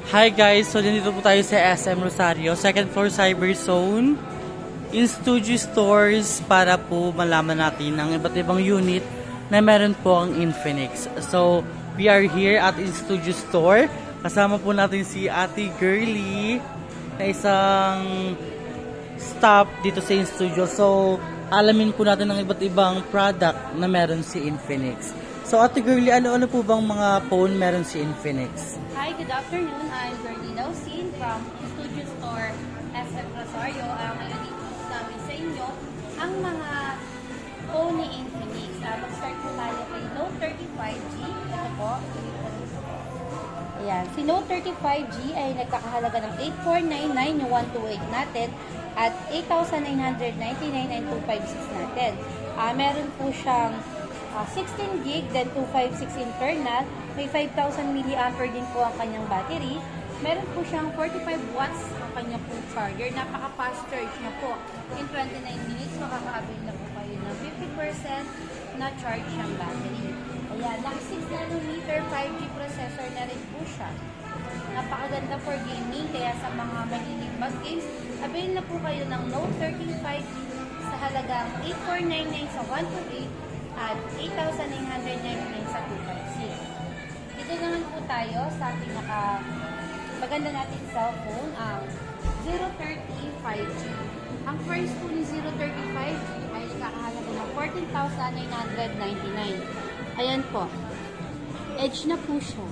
Hi guys, so dito po tayo sa SM Rosario, second floor Cyber Zone, in studio stores para po malaman natin ang iba't ibang unit na meron po ang Infinix. So, we are here at in studio store. Kasama po natin si Ate Girly na isang staff dito sa in studio. So, alamin po natin ang iba't ibang product na meron si Infinix. So, Ate Girly, ano-ano po bang mga phone meron si Infinix? Hi, good afternoon. I'm Geraldine Nausin from Studio Store SM Rosario. Ngayon dito namin sa inyo ang mga phone ni Infinix. Mag-start po tayo kay Note 35G. Ito po. Ayan. Si Note 35G ay nagkakahalaga ng 8,499 yung 128 natin at 8,999 ang 256 natin. Meron po siyang 16 gig, then 256 internal. May 5,000 mAh din po ang kanyang battery. Meron po siyang 45 watts ang kanyang po charger. Napaka-fast charge na po. In 29 minutes, makaka-avail na po kayo ng 50% na charge ng battery. Ayan, naka 6 nanometer 5G processor na rin po siya. Napakaganda for gaming, kaya sa mga mahilig mag-games, avail na po kayo ng Note 35 sa halagang 8,499 sa 128 at 8,999 sa 256. Dito naman po tayo sa maganda natin cellphone, ang 030 5G. Ang price po ni 030 5G ay nakakahalaga ng 14,999. Ayan po. Edge na po siya.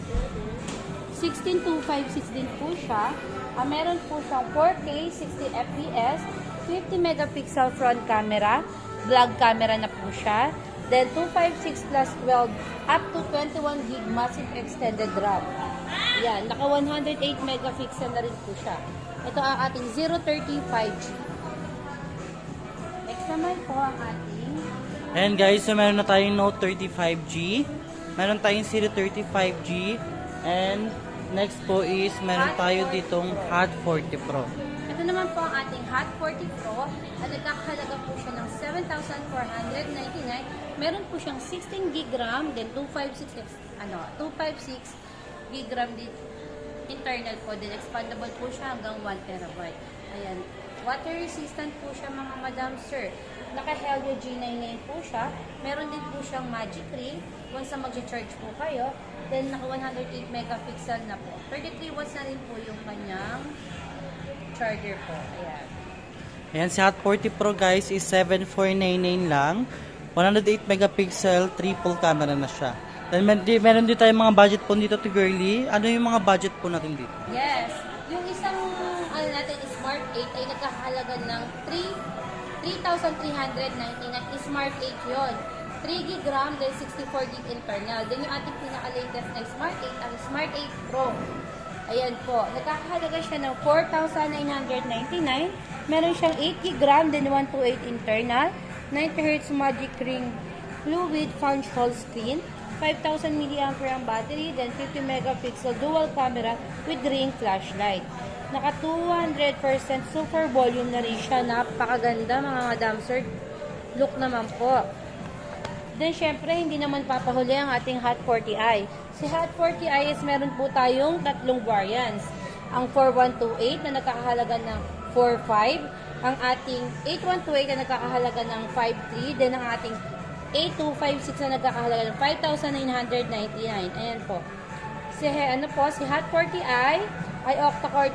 16256 din po siya. Meron po siyang 4K 60 fps, 50 megapixel front camera, vlog camera na po siya. Then 256 plus 12 up to 21 gig massive extended RAM. Yan, naka 108 megapixel na rin po siya. Ito ang ating 030 5G. Next naman po ang ating Ayan guys, so meron na tayong Note 35G, meron tayong 035G, and next po is meron tayo ditong Hot 40 Pro. Ito naman po ang ating Hot 40 Pro at nagkakahalaga po siya ng 7,499. Meron po siyang 16 gig RAM, then 256 gig RAM din internal po, then expandable po siya hanggang 1 terabyte. Ayan. Water resistant po siya mga madam sir. Naka-Helio G99 po siya. Meron din po siyang magic ring once na mag-charge po kayo. Then naka 108 megapixel na po. 33 watts na rin po yung kanyang charger po. Ayan. Ayan, si Hot 40 Pro guys is 7,499 lang. 108 megapixel, triple camera na siya. Then meron din tayong mga budget po dito to Girly. Ano yung mga budget po natin dito? Yes. Yung isang natin Smart 8 ay nagkakahalaga ng 3,399. Smart 8 yon. 3 gig RAM, then 64 gig internal. Then yung ating pinaka-latest na Smart 8, ang Smart 8 Pro. Ayan po. Nagkakahalaga siya ng 4,999. Meron siyang 8 gig RAM, then 128 internal. 90Hz Magic Ring Fluid Punch Hole Screen. 5,000 mAh ang battery, then 50 megapixel dual camera with ring flashlight. Naka 200% super volume na rin siya. Napakaganda mga madam sir. Look naman po. Then syempre hindi naman papahuli ang ating Hot 40i. Si Hot 40i is meron po tayong tatlong variants. Ang 4128 na nagkakahalaga ng 4,500. Ang ating 8128 na nagkakahalaga ng 5,300. Then ang ating 8256 na nagkakahalaga ng 5,999. Ayan po. Si Hot 40i ay octa-core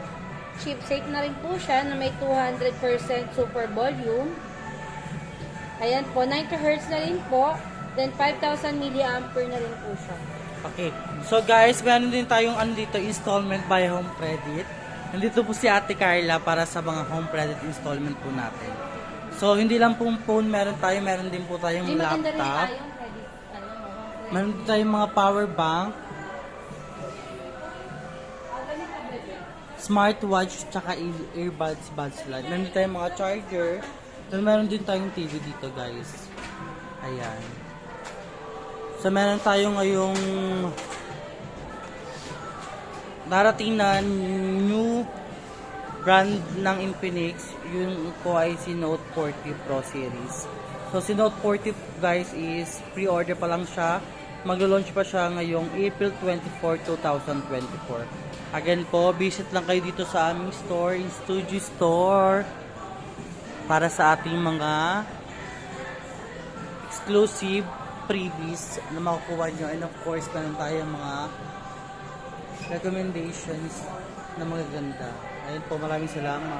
chipset na rin po siya na may 200% super volume. Ayan po, 90Hz na rin po. Then 5,000 mAh na rin po siya. Okay. So guys, meron din tayong dito, installment by home credit. Nandito po si Ate Carla para sa mga home credit installment po natin. So hindi lang pong phone meron din po tayong laptop. Meron din tayong mga power bank, smartwatch, tsaka earbuds, buds light. Meron din tayong mga charger. Then meron din tayong TV dito guys. Ayan. So meron tayong ngayong darating na new brand ng Infinix. Yung po ay si Note 40 Pro series. So si Note 40 guys is pre-order pa lang siya. Maglo-launch pa siya ngayong April 24, 2024. Again po, visit lang kayo dito sa aming store, in Studio Store, para sa ating mga exclusive freebies na makukuha nyo. And of course, meron tayong mga recommendations na magaganda. Ayun po, maraming salamat.